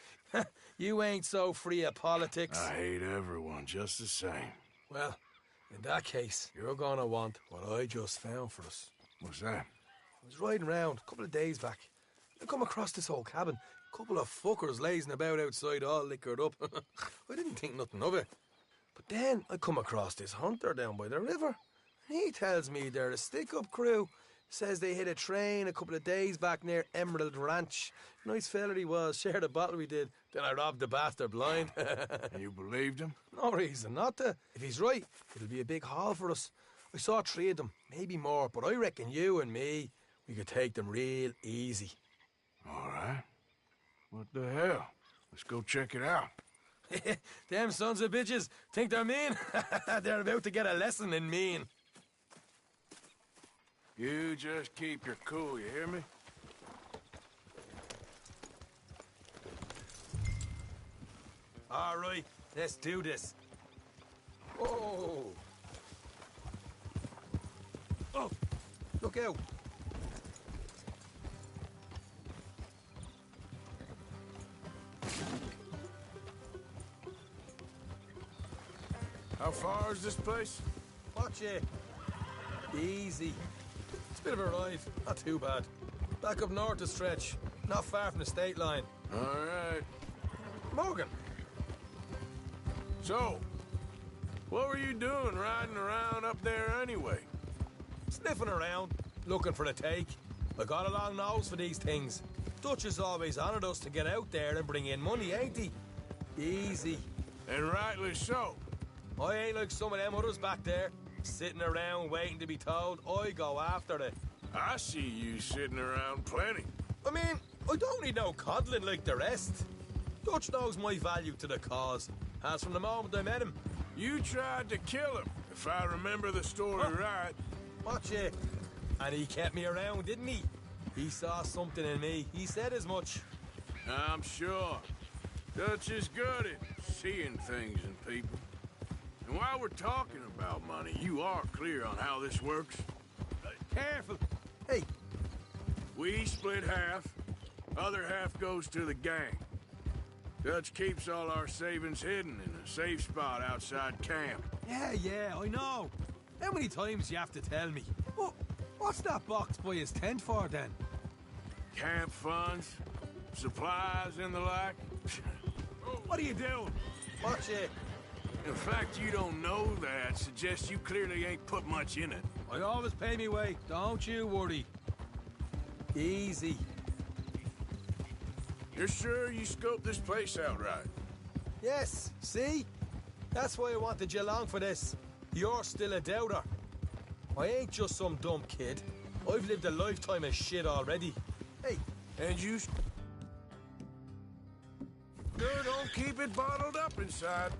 You ain't so free of politics. I hate everyone just the same. Well, in that case, you're gonna want what I just found for us. What's that? I was riding around a couple of days back. I come across this old cabin. A couple of fuckers lazing about outside all liquored up. I didn't think nothing of it. But then I come across this hunter down by the river. And he tells me they're a stick-up crew. Says they hit a train a couple of days back near Emerald Ranch. Nice fella he was, shared a bottle we did. Then I robbed the bastard blind. You believed him? No reason not to. If he's right, it'll be a big haul for us. I saw 3 of them, maybe more, but I reckon you and me, we could take them real easy. All right. What the hell? Let's go check it out. Them sons of bitches think they're mean. They're about to get a lesson in mean. You just keep your cool, you hear me? All right, let's do this. Oh! Oh! Look out! How far is this place? Watch it. Easy. It's a bit of a ride, not too bad. Back up north a stretch, not far from the state line. All right. Morgan. So, what were you doing riding around up there anyway? Sniffing around, looking for a take. I got a long nose for these things. Dutch has always honoured us to get out there and bring in money, ain't he? Easy. And rightly so. I ain't like some of them others back there, sitting around waiting to be told. I go after it. I see you sitting around plenty. I mean, I don't need no coddling like the rest. Dutch knows my value to the cause. As from the moment I met him. You tried to kill him, if I remember the story right. Watch it. And he kept me around, didn't he? He saw something in me. He said as much. I'm sure. Dutch is good at seeing things in people. And while we're talking about money, you are clear on how this works? Careful. Hey. We split half. Other half goes to the gang. Dutch keeps all our savings hidden in a safe spot outside camp. Yeah, I know. How many times do you have to tell me? What's that box by his tent for, then? Camp funds, supplies, and the like. What are you doing? Watch it. The fact you don't know that suggests you clearly ain't put much in it. I always pay me way. Don't you worry. Easy. You're sure you scoped this place out right? Yes, see? That's why I wanted you along for this. You're still a doubter. I ain't just some dumb kid. I've lived a lifetime of shit already. Hey. And you... Sure don't keep it bottled up inside.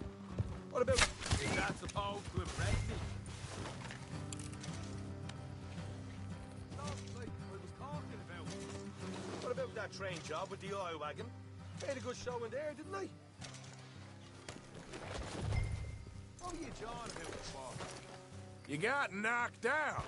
What about... Is that supposed to impress me? Like I was talking about. What about that train job with the oil wagon? Made a good show in there, didn't I? What were you jawing about it for? You got knocked out.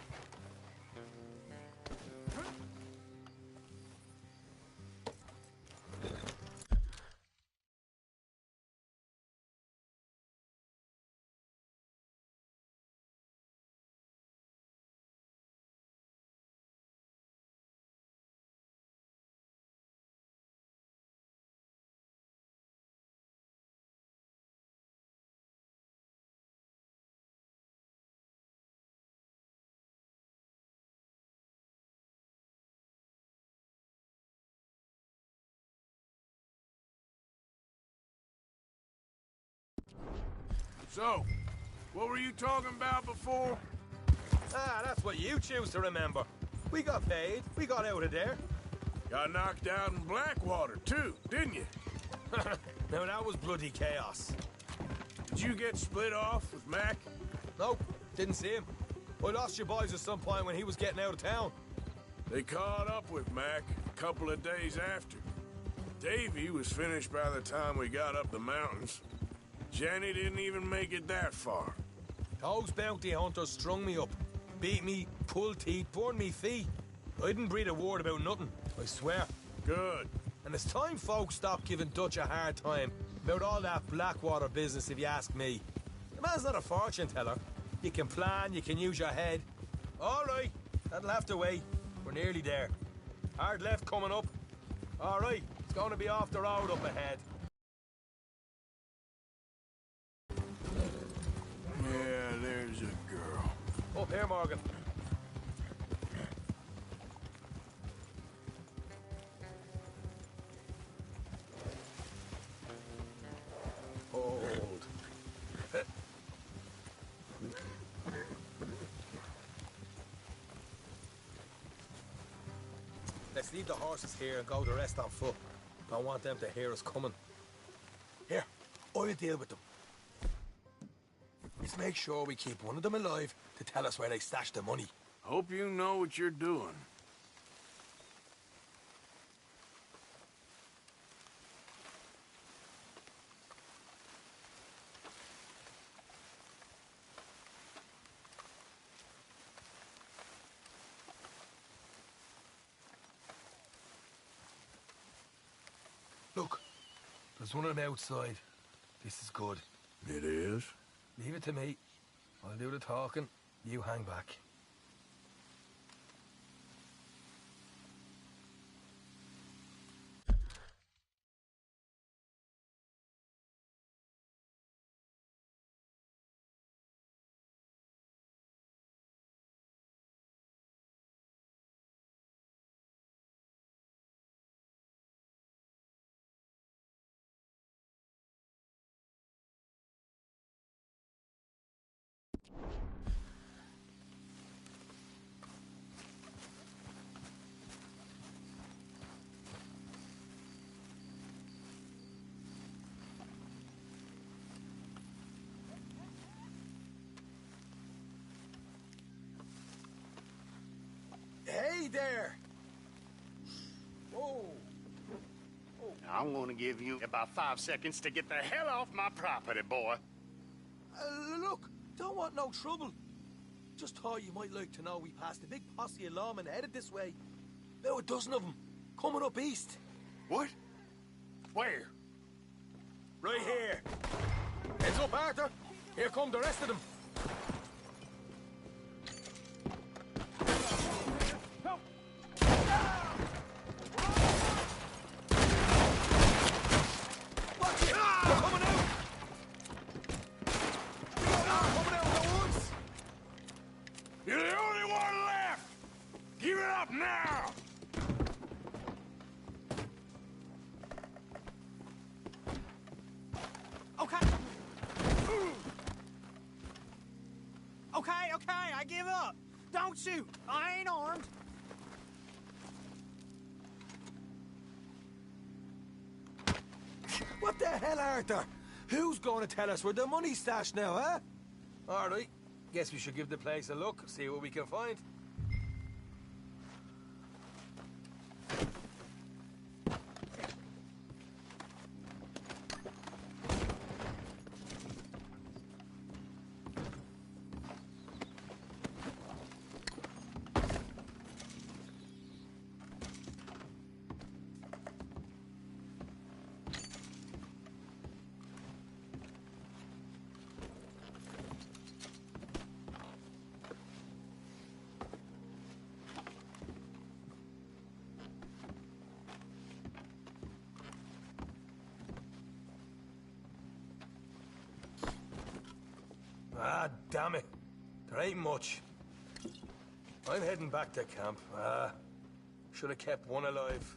So, what were you talking about before? Ah, that's what you choose to remember. We got paid. We got out of there. Got knocked out in Blackwater, too, didn't you? Now, that was bloody chaos. Did you get split off with Mac? No, didn't see him. I lost your boys at some point when he was getting out of town. They caught up with Mac a couple of days after. Davy was finished by the time we got up the mountains. Jenny didn't even make it that far. Those bounty hunters strung me up. Beat me, pulled teeth, burned me feet. I didn't breathe a word about nothing, I swear. Good. And it's time folks stopped giving Dutch a hard time about all that Blackwater business, if you ask me. The man's not a fortune teller. You can plan, you can use your head. All right, that'll have to wait. We're nearly there. Hard left coming up. All right, it's going to be off the road up ahead. Yeah, there's a girl. Up here, Morgan. Hold. Let's leave the horses here and go the rest on foot. Don't want them to hear us coming. Here, I'll deal with them. Let's make sure we keep one of them alive to tell us where they stashed the money. Hope you know what you're doing. Look, there's one on the outside. This is good. It is? Leave it to me. I'll do the talking. You hang back. Hey there! Whoa! I'm gonna give you about 5 seconds to get the hell off my property, boy. Look, don't want no trouble. Just thought you might like to know we passed a big posse of lawmen headed this way. About a dozen of them, coming up east. What? Where? Right here. Heads up, Arthur. Here come the rest of them. You're the only one left! Give it up now! Okay. Okay, I give up. Don't shoot. I ain't armed. What the hell, Arthur? Who's going to tell us where the money's stashed now, huh? All right. Guess we should give the place a look, see what we can find. Ah, damn it. There ain't much. I'm heading back to camp. Should have kept one alive.